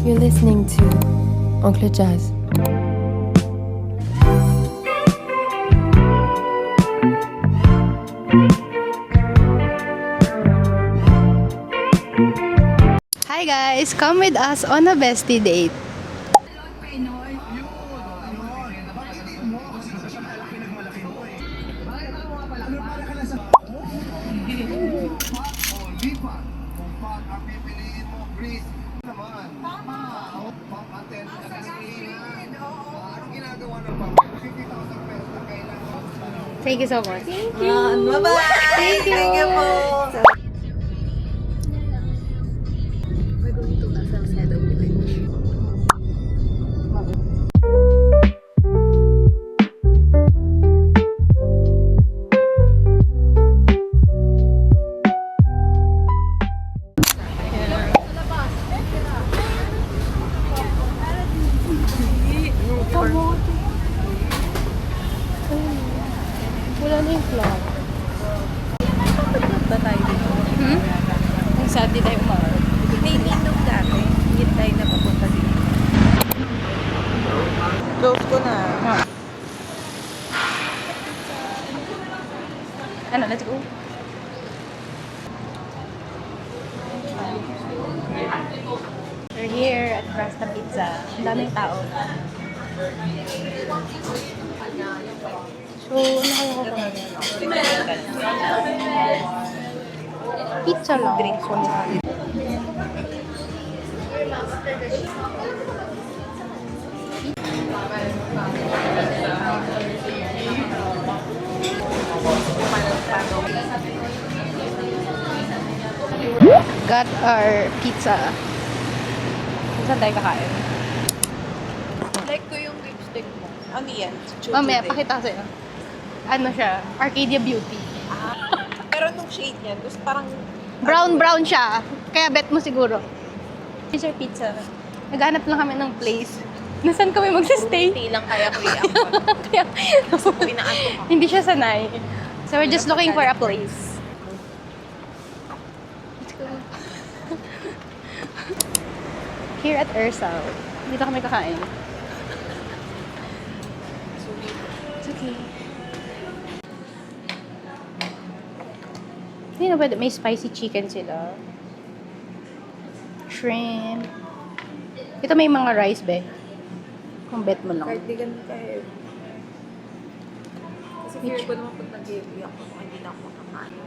You're listening to Oncle Jazz. Hi guys! Come with us on a bestie date. Thank you so much. Thank you. Bye-bye. Thank you. Thank you po. We're going to Salcedo Village. Wala na yung vlog. Ba tayo dito? Kung saan di tayo umawag. May ninong dati. Hindi tayo napapunta dito. Close ko na. Ano, let's go. We're here at Rasta Pizza. Ang daming tao. So, ano kayo ko pa? Pizza lang. Drinks ko na. Got our pizza. Saan tayo kakain? Like ko yung lipstick mo. Ano yan? Mamaya, pakita ko sa'yo. Ano siya? Arcadia Beauty. Pero nung shade niya, gusto parang Brown siya. Kaya bet mo siguro. Here's our pizza. Naghanap lang kami ng place. Nasaan kami magsistay? hindi lang kaya ko i-afford. Kaya, Inaanto ka. hindi siya sanay. So we're just looking for a place. Let's go. Here at Ursal. Dito kami kakain. It's okay. Hindi na pwede. May spicy chicken sila. Shrimp. Ito may mga rice, be. Kung bet mo lang. Kahit di ganun kayo. Kasi fear ko naman pag nag-iiyak ako kung hindi na ako makakain.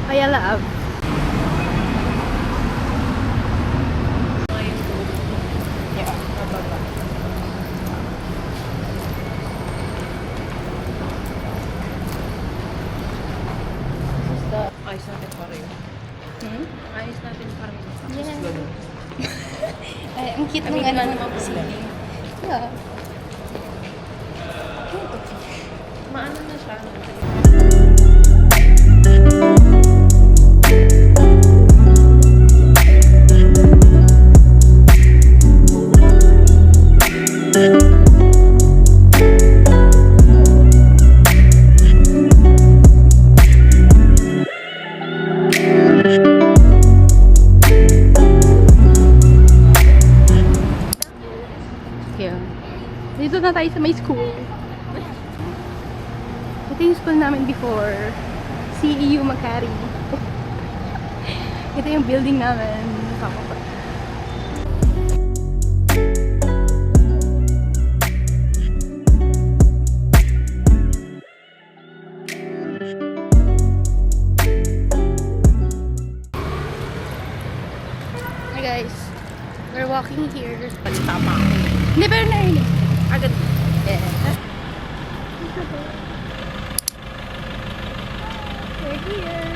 Kaya laab. Yeah, mababa. This is the... Ayos natin pa rin. Ayos natin pa rin. Yeah. Ay, ang cute ng Kami ano naman naman naman sila. Yeah. Maano na siya. Yeah. Dito na tayo sa may school. Ito yung school namin before. CEU Makati. Ito yung building namin. Hi guys. We're walking here. Tama ako. Hindi, pero narinig. Agad. Yeah. We're here.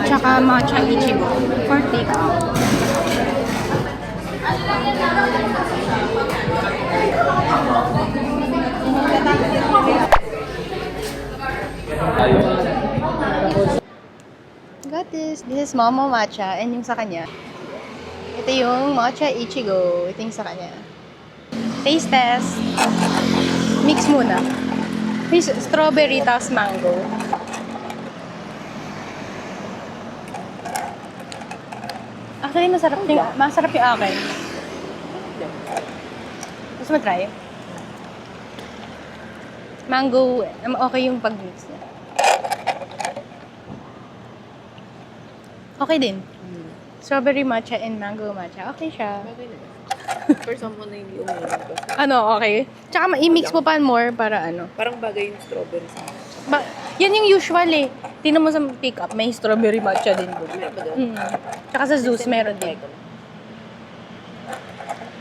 Tsaka matcha ichigo for take-out. Got this. This is Momo Matcha and yung sa kanya. Ito yung matcha ichigo. Ito yung sa kanya. Taste test. Mix muna. May strawberry tapos mango. Actually, masarap yung akin. Gusto mo try? Mango, okay yung pag-mix niya. Okay din. Strawberry matcha and mango matcha. Okay siya. For someone na hindi umuwi kasi. Okay. Tsaka i-mix mo pa more para ano. Parang bagay yung strawberry sa Yan yung usual eh. Tingnan mo sa pick-up, may strawberry matcha din doon. Tsaka sa Zeus meron din.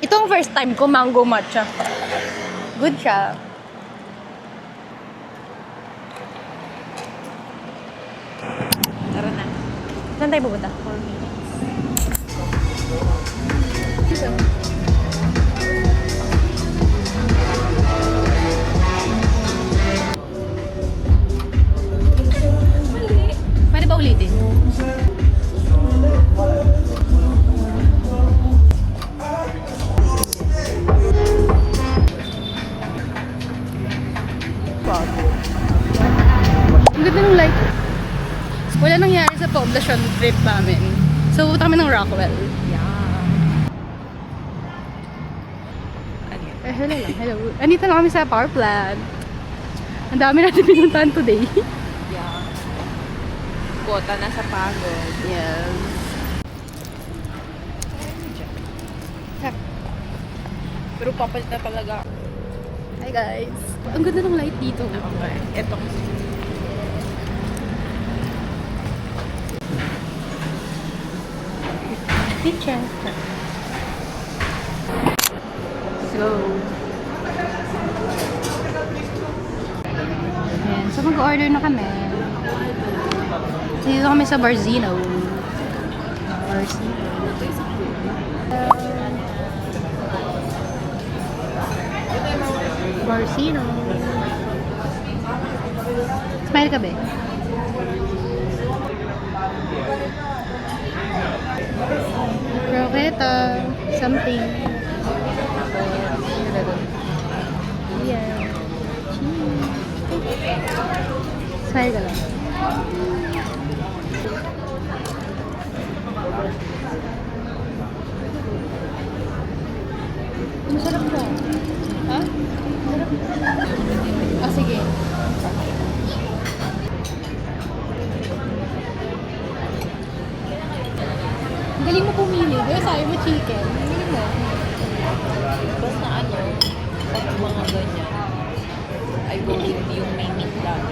Ito ang first time ko, mango matcha. Good siya. Tara na. Saan tayo pupunta? Pwede ba ulitin? Ang ganda ng light. Wala nangyari sa poblasyon trip namin. So, pupunta kami ng Rockwell. Hello lang. Hello. Andito na kami sa power plant. Ang dami natin pinuntahan today. Yeah. Kota na sa pagod. Yes. Pero papalit na talaga. Hi guys. Ang ganda ng light dito. Okay. Ito kasi. Picture. So, ayan. So, mag-order na kami. Dito kami sa Barzino. Barzino. Smile ka ba? Croqueta. Something. Yeah. Cheese. Smile ka lang. Masarap siya. Ha? Masarap. Sige. Galing mo pumili. Kaya sabi mo chicken. Galing mo. Basta ano, pag mga ganyan, I go with yung may meat lang.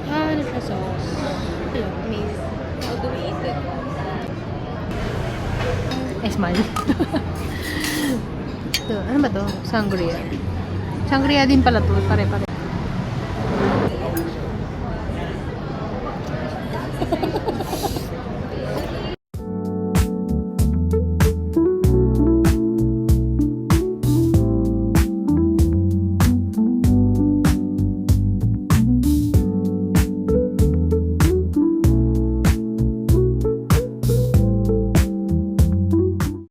Ano siya sauce? Amazing. How do we eat it? Ay, smile. Ito, ano ba to? Sangria. Sangria din pala to. Pare-pare.